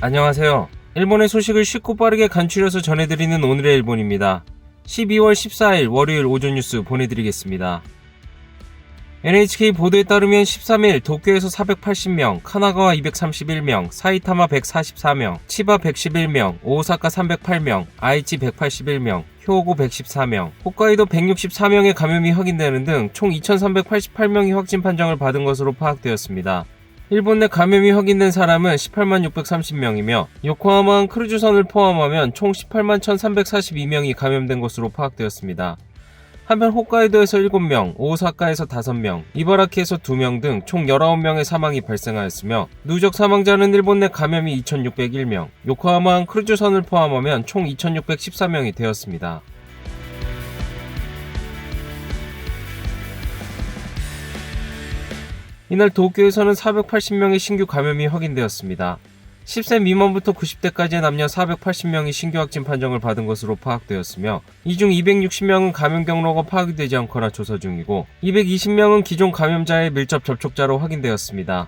안녕하세요. 일본의 소식을 쉽고 빠르게 간추려서 전해드리는 오늘의 일본입니다. 12월 14일 월요일 오전 뉴스 보내드리겠습니다. NHK 보도에 따르면 13일 도쿄에서 480명, 카나가와 231명, 사이타마 144명, 치바 111명, 오사카 308명, 아이치 181명, 효고 114명, 홋카이도 164명의 감염이 확인되는 등 총 2388명이 확진 판정을 받은 것으로 파악되었습니다. 일본 내 감염이 확인된 사람은 18만 630명이며 요코하마항 크루즈선을 포함하면 총 18만 1342명이 감염된 것으로 파악되었습니다. 한편 홋카이도에서 7명, 오사카에서 5명, 이바라키에서 2명 등 총 19명의 사망이 발생하였으며 누적 사망자는 일본 내 감염이 2601명, 요코하마항 크루즈선을 포함하면 총 2614명이 되었습니다. 이날 도쿄에서는 480명의 신규 감염이 확인되었습니다. 10세 미만부터 90대까지의 남녀 480명이 신규 확진 판정을 받은 것으로 파악되었으며 이 중 260명은 감염 경로가 파악이 되지 않거나 조사 중이고 220명은 기존 감염자의 밀접 접촉자로 확인되었습니다.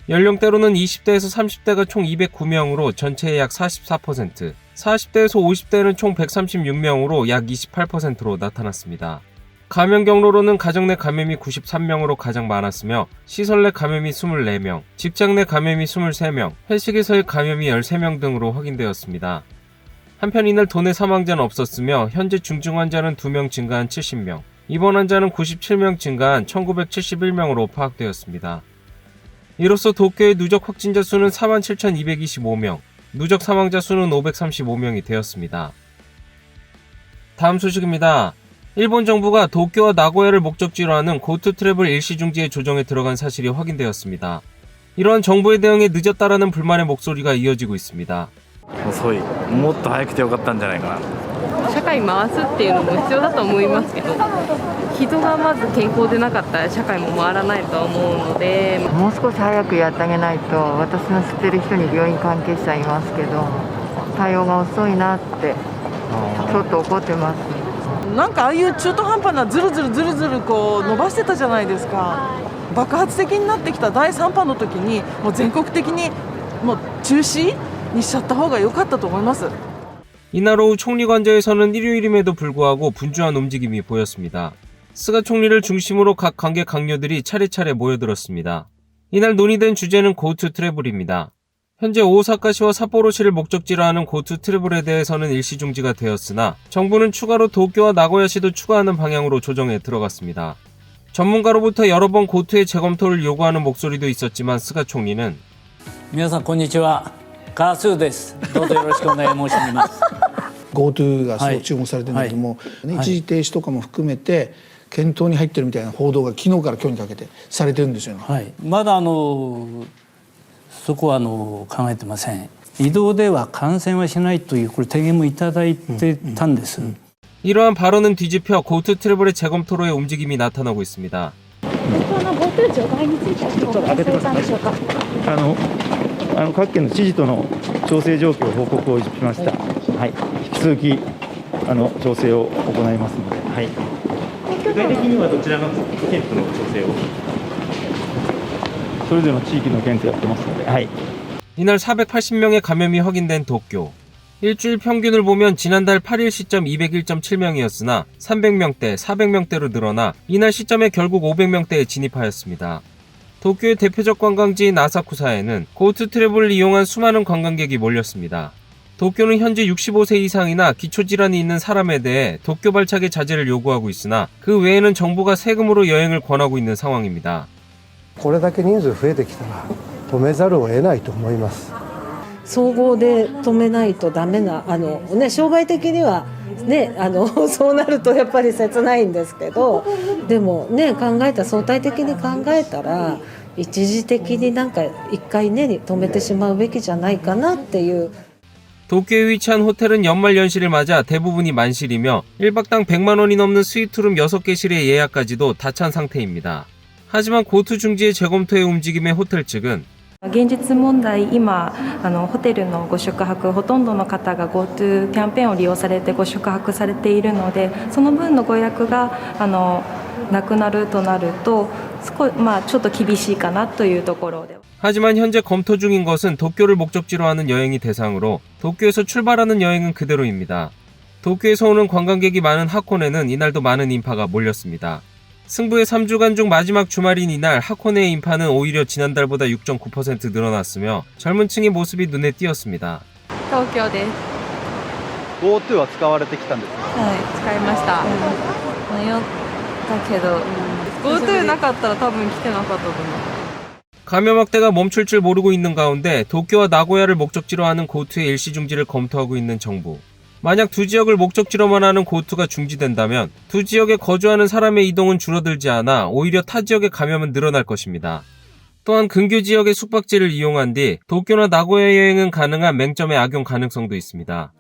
연령대로는 20대에서 30대가 총 209명으로 전체의 약 44%, 40대에서 50대는 총 136명으로 약 28%로 나타났습니다. 감염 경로로는 가정 내 감염이 93명으로 가장 많았으며 시설 내 감염이 24명, 직장 내 감염이 23명, 회식에서의 감염이 13명 등으로 확인되었습니다. 한편 이날 도내 사망자는 없었으며 현재 중증 환자는 2명 증가한 70명, 입원 환자는 97명 증가한 1971명으로 파악되었습니다. 이로써 도쿄의 누적 확진자 수는 47,225명, 누적 사망자 수는 535명이 되었습니다. 다음 소식입니다. 일본 정부가 도쿄와 나고야를 목적지로 하는 고투 트래블 일시 중지의 조정에 들어간 사실이 확인되었습니다. 이러한 정부의 대응에 늦었다라는 불만의 목소리가 이어지고 있습니다. 遅い。もっと早くてよかったんじゃないかな。社会回すっていうのも必要だと思いますけど、人がまず健康でなかったら社会も回らないと思うので、もう少し早くやってあげないと、私の知ってる人に病院関係者いますけど、対応が遅いなってちょっと怒ってます。なんかああいう中途半端なずるずるこう伸ばしてたじゃないですか。爆発的になってきた第3波の時にもう全国的にもう中止にしちゃった方が良かったと思います。 이날 오후 총리관저에서는 일요일임에도 불구하고 분주한 움직임이 보였습니다. 스가 총리를 중심으로 각 관계 강요들이 차례차례 모여들었습니다. 이날 논의된 주제는 고투 트래블입니다. 현재 오사카시와 삿포로시를 목적지로 하는 고투 트래블에 대해서는 일시 중지가 되었으나 정부는 추가로 도쿄와 나고야시도 추가하는 방향으로 조정에 들어갔습니다. 전문가로부터 여러 번 고투의 재검토를 요구하는 목소리도 있었지만 스가 총리는 皆さんこんにちは。カースーです。どうぞよろしくお願い申し上げます。GoTo がすごく注目されてるんだけども、一時停止とかも含めて検討に入ってるみたいな報道が昨日から今日にかけてされてるんですよね。はい。まだそこは考えてません。移動では感染はしないというこれ提言もいただいてたんです。 이러한 발언은 뒤집혀 고투 트래블의 재검토로의 움직임이 나타나고 있습니다. GoTo除外についてはどうされたんでしょうか。各県の知事との調整状況報告をしました。はい。引き続き調整を行いますので、はい。具体的にはどちらの県との調整をそれぞれの地域の県とやってますので、はい。 이날 480명의 감염이 확인된 도쿄. 일주일 평균을 보면 지난달 8일 시점 201.7명이었으나 300명대, 400명대로 늘어나 이날 시점에 결국 500명대에 진입하였습니다. 도쿄의 대표적 관광지인 아사쿠사에는 고투 트래블을 이용한 수많은 관광객이 몰렸습니다. 도쿄는 현재 65세 이상이나 기초질환이 있는 사람에 대해 도쿄 발착의 자제를 요구하고 있으나 그 외에는 정부가 세금으로 여행을 권하고 있는 상황입니다. これだけ人数増えてきたら止めざるを得ないと思います。総合で止めないとダメな商売的にはねそうなるとやっぱり切ないんですけど、でもね考えた相対的に考えたら一時的になんか一回ね止めてしまうべきじゃないかなっていう。 도쿄에 위치한 호텔은 연말 연시를 맞아 대부분이 만실이며 1박당 100만 원이 넘는 스위트룸 6개실의 예약까지도 다 찬 상태입니다. 하지만 고투 중지의 재검토의 움직임에 호텔 측은 現実問題今ホテルのご宿泊ほとんどの方が GoTo キャンペーンを利用されてご宿泊されているので、その分のご予約がなくなるとなるとちょっと厳しいかなというところで。 하지만 현재 검토 중인 것은 도쿄를 목적지로 하는 여행이 대상으로 도쿄에서 출발하는 여행은 그대로입니다. 도쿄에서 오는 관광객이 많은 하코네는 이날도 많은 인파가 몰렸습니다. 승부의 3주간 중 마지막 주말인 이날 하코네의 인파는 오히려 지난달보다 6.9% 늘어났으며 젊은 층의 모습이 눈에 띄었습니다. 東京です。 GoTo は使われてきたんですか？はい、使いました。迷ったけど、GoTo なかったら多分来てなかったと思う。 감염 확대가 멈출 줄 모르고 있는 가운데 도쿄와 나고야를 목적지로 하는 고투의 일시 중지를 검토하고 있는 정부. 만약 두 지역을 목적지로만 하는 고투가 중지된다면 두 지역에 거주하는 사람의 이동은 줄어들지 않아 오히려 타 지역의 감염은 늘어날 것입니다. 또한 근교 지역의 숙박지를 이용한 뒤 도쿄나 나고야 여행은 가능한 맹점의 악용 가능성도 있습니다.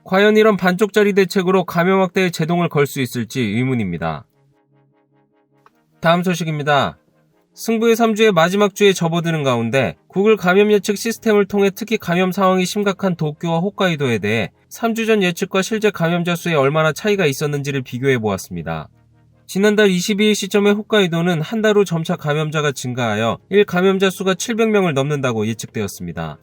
과연 이런 반쪽짜리 대책으로 감염 확대에 제동을 걸 수 있을지 의문입니다. 다음 소식입니다. 승부의 3주의 마지막 주에 접어드는 가운데 구글 감염 예측 시스템을 통해 특히 감염 상황이 심각한 도쿄와 홋카이도에 대해 3주 전 예측과 실제 감염자 수에 얼마나 차이가 있었는지를 비교해 보았습니다. 지난달 22일 시점에 홋카이도는 한 달 후 점차 감염자가 증가하여 1 감염자 수가 700명을 넘는다고 예측되었습니다.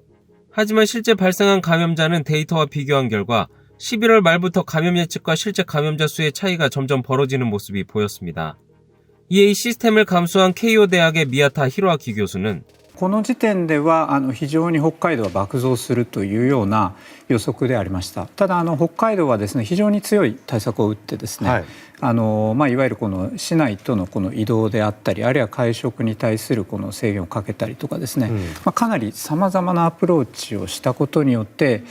하지만 실제 발생한 감염자는 데이터와 비교한 결과 11월 말부터 감염 예측과 실제 감염자 수의 차이가 점점 벌어지는 모습이 보였습니다. 이에 이 시스템을 감수한 케이오 대학의 미야타 히로아키 교수는 この時点では非常に北海道は爆増するというような予測でありました。ただ北海道はですね非常に強い対策を打ってですね、いわゆるこの市内とのこの移動であったり、あるいは会食に対するこの制限をかけたりとかですね、かなりさまざまなアプローチをしたことによって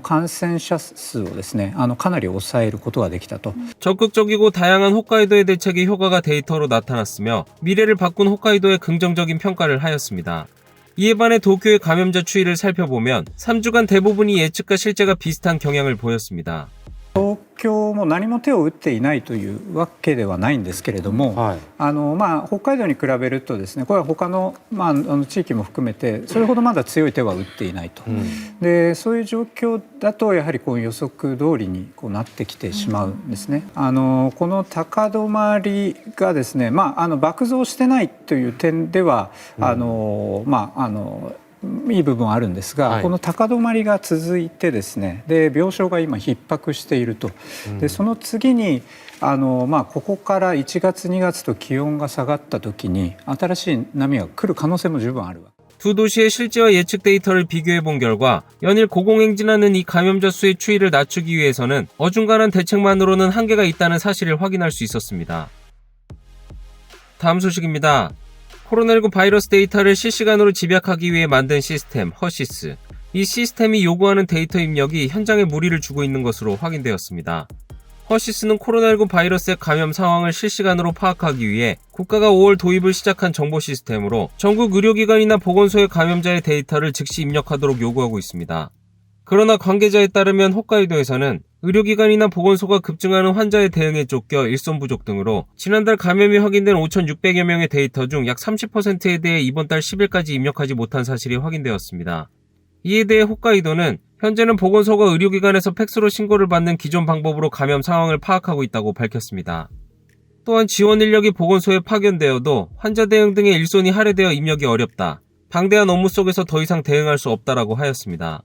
感染者数をですねかなり抑えることができたと。 적극적이고 다양한 홋카이도의 대책의 효과가 데이터로 나타났으며 미래를 바꾼 홋카이도의 긍정적인 평가를 하였습니다. 이에 반해 도쿄의 감염자 추이를 살펴보면 3주간 대부분이 예측과 실제가 비슷한 경향을 보였습니다. 東京も何も手を打っていないというわけではないんですけれども、北海道に比べるとですねこれは他の、地域も含めてそれほどまだ強い手は打っていないと、でそういう状況だとやはりこう予測通りにこうなってきてしまうんですね。この高止まりがですね、爆増してないという点では、いい部分はあるんですが、この高止まりが続いてですね、で病床が今逼迫していると。でその次にここから1月2月と気温が下がった時に新しい波が来る可能性も十分あるわ。 두 도시의 실제와 예측 데이터를 비교해 본 결과 연일 고공행진하는 이 감염자 수의 추이를 낮추기 위해서는 어중간한 대책만으로는 한계가 있다는 사실을 확인할 수 있었습니다. 다음 소식입니다. 코로나19 바이러스 데이터를 실시간으로 집약하기 위해 만든 시스템 허시스. 이 시스템이 요구하는 데이터 입력이 현장에 무리를 주고 있는 것으로 확인되었습니다. 허시스는 코로나19 바이러스의 감염 상황을 실시간으로 파악하기 위해 국가가 5월 도입을 시작한 정보 시스템으로 전국 의료기관이나 보건소의 감염자의 데이터를 즉시 입력하도록 요구하고 있습니다. 그러나 관계자에 따르면 홋카이도에서는 의료기관이나 보건소가 급증하는 환자의 대응에 쫓겨 일손 부족 등으로 지난달 감염이 확인된 5,600여 명의 데이터 중 약 30%에 대해 이번 달 10일까지 입력하지 못한 사실이 확인되었습니다. 이에 대해 홋카이도는 현재는 보건소가 의료기관에서 팩스로 신고를 받는 기존 방법으로 감염 상황을 파악하고 있다고 밝혔습니다. 또한 지원 인력이 보건소에 파견되어도 환자 대응 등의 일손이 할애되어 입력이 어렵다. 방대한 업무 속에서 더 이상 대응할 수 없다라고 하였습니다.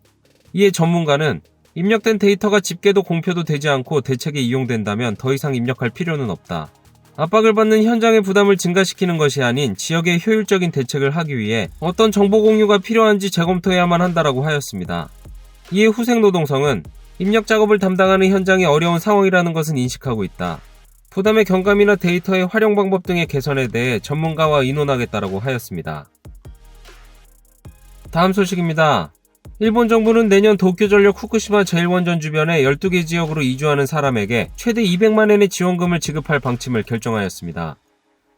이에 전문가는 입력된 데이터가 집계도 공표도 되지 않고 대책에 이용된다면 더 이상 입력할 필요는 없다. 압박을 받는 현장의 부담을 증가시키는 것이 아닌 지역의 효율적인 대책을 하기 위해 어떤 정보 공유가 필요한지 재검토해야만 한다라고 하였습니다. 이에 후생노동성은 입력 작업을 담당하는 현장이 어려운 상황이라는 것은 인식하고 있다. 부담의 경감이나 데이터의 활용 방법 등의 개선에 대해 전문가와 의논하겠다라고 하였습니다. 다음 소식입니다. 일본 정부는 내년 도쿄전력 후쿠시마 제1원전 주변의 12개 지역으로 이주하는 사람에게 최대 200만엔의 지원금을 지급할 방침을 결정하였습니다.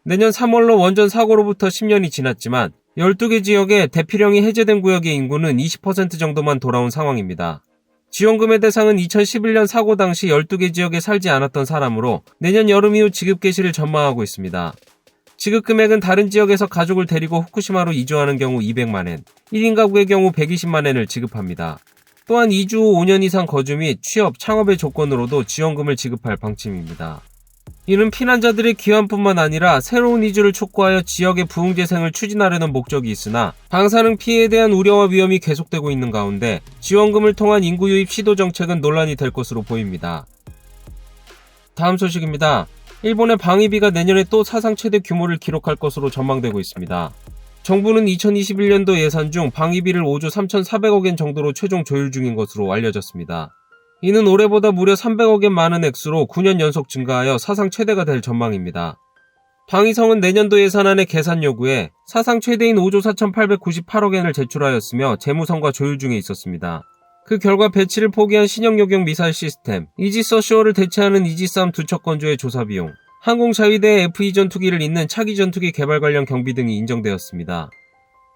내년 3월로 원전 사고로부터 10년이 지났지만 12개 지역의 대피령이 해제된 구역의 인구는 20% 정도만 돌아온 상황입니다. 지원금의 대상은 2011년 사고 당시 12개 지역에 살지 않았던 사람으로 내년 여름 이후 지급 개시를 전망하고 있습니다. 지급 금액은 다른 지역에서 가족을 데리고 후쿠시마로 이주하는 경우 200만엔, 1인 가구의 경우 120만엔을 지급합니다. 또한 이주 후 5년 이상 거주 및 취업, 창업의 조건으로도 지원금을 지급할 방침입니다. 이는 피난자들의 귀환뿐만 아니라 새로운 이주를 촉구하여 지역의 부흥재생을 추진하려는 목적이 있으나 방사능 피해에 대한 우려와 위험이 계속되고 있는 가운데 지원금을 통한 인구 유입 시도 정책은 논란이 될 것으로 보입니다. 다음 소식입니다. 일본의 방위비가 내년에 또 사상 최대 규모를 기록할 것으로 전망되고 있습니다. 정부는 2021년도 예산 중 방위비를 5조 3,400억 엔 정도로 최종 조율 중인 것으로 알려졌습니다. 이는 올해보다 무려 300억 엔 많은 액수로 9년 연속 증가하여 사상 최대가 될 전망입니다. 방위성은 내년도 예산안의 계산 요구에 사상 최대인 5조 4,898억 엔을 제출하였으며 재무성과 조율 중에 있었습니다. 그 결과 배치를 포기한 신형 요격 미사일 시스템 이지스-어쇼어를 대체하는 이지스함 2척 건조의 조사 비용, 항공자위대의 F-2 전투기를 잇는 차기 전투기 개발 관련 경비 등이 인정되었습니다.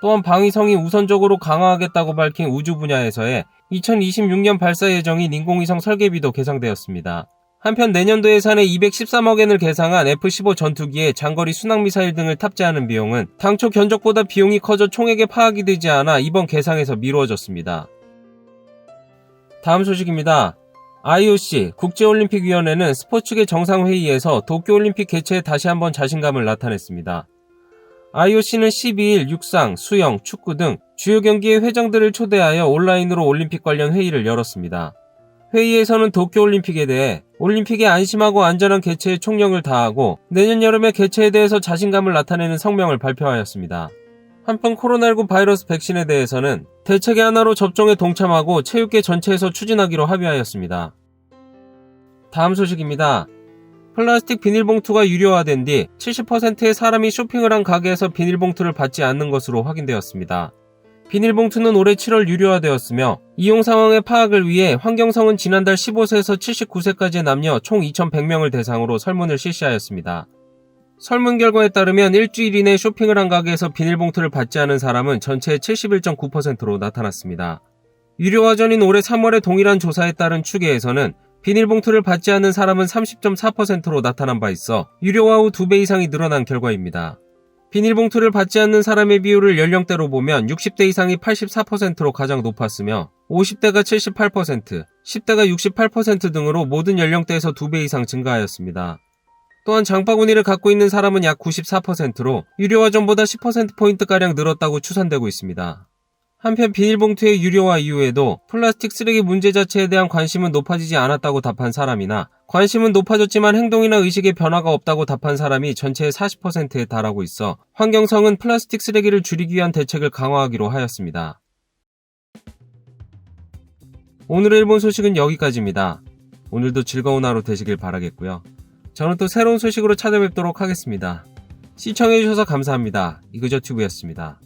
또한 방위성이 우선적으로 강화하겠다고 밝힌 우주 분야에서의 2026년 발사 예정인 인공위성 설계비도 계상되었습니다. 한편 내년도 예산에 213억 엔을 계상한 F-15 전투기에 장거리 순항미사일 등을 탑재하는 비용은 당초 견적보다 비용이 커져 총액에 파악이 되지 않아 이번 계상에서 미루어졌습니다. 다음 소식입니다. IOC 국제올림픽위원회는 스포츠계 정상회의에서 도쿄올림픽 개최에 다시 한번 자신감을 나타냈습니다. IOC는 12일 육상, 수영, 축구 등 주요 경기의 회장들을 초대하여 온라인으로 올림픽 관련 회의를 열었습니다. 회의에서는 도쿄올림픽에 대해 올림픽의 안심하고 안전한 개최에 총력을 다하고 내년 여름에 개최에 대해서 자신감을 나타내는 성명을 발표하였습니다. 한편 코로나19 바이러스 백신에 대해서는 대책의 하나로 접종에 동참하고 체육계 전체에서 추진하기로 합의하였습니다. 다음 소식입니다. 플라스틱 비닐봉투가 유료화된 뒤 70%의 사람이 쇼핑을 한 가게에서 비닐봉투를 받지 않는 것으로 확인되었습니다. 비닐봉투는 올해 7월 유료화되었으며 이용 상황의 파악을 위해 환경성은 지난달 15세에서 79세까지의 남녀 총 2,100명을 대상으로 설문을 실시하였습니다. 설문 결과에 따르면 일주일 이내 쇼핑을 한 가게에서 비닐봉투를 받지 않은 사람은 전체의 71.9%로 나타났습니다. 유료화 전인 올해 3월의 동일한 조사에 따른 추계에서는 비닐봉투를 받지 않는 사람은 30.4%로 나타난 바 있어 유료화 후 2배 이상이 늘어난 결과입니다. 비닐봉투를 받지 않는 사람의 비율을 연령대로 보면 60대 이상이 84%로 가장 높았으며 50대가 78%, 10대가 68% 등으로 모든 연령대에서 2배 이상 증가하였습니다. 또한 장바구니를 갖고 있는 사람은 약 94%로 유료화 전보다 10%포인트가량 늘었다고 추산되고 있습니다. 한편 비닐봉투의 유료화 이후에도 플라스틱 쓰레기 문제 자체에 대한 관심은 높아지지 않았다고 답한 사람이나 관심은 높아졌지만 행동이나 의식의 변화가 없다고 답한 사람이 전체의 40%에 달하고 있어 환경성은 플라스틱 쓰레기를 줄이기 위한 대책을 강화하기로 하였습니다. 오늘의 일본 소식은 여기까지입니다. 오늘도 즐거운 하루 되시길 바라겠고요. 저는 또 새로운 소식으로 찾아뵙도록 하겠습니다. 시청해주셔서 감사합니다. 이그저튜브였습니다.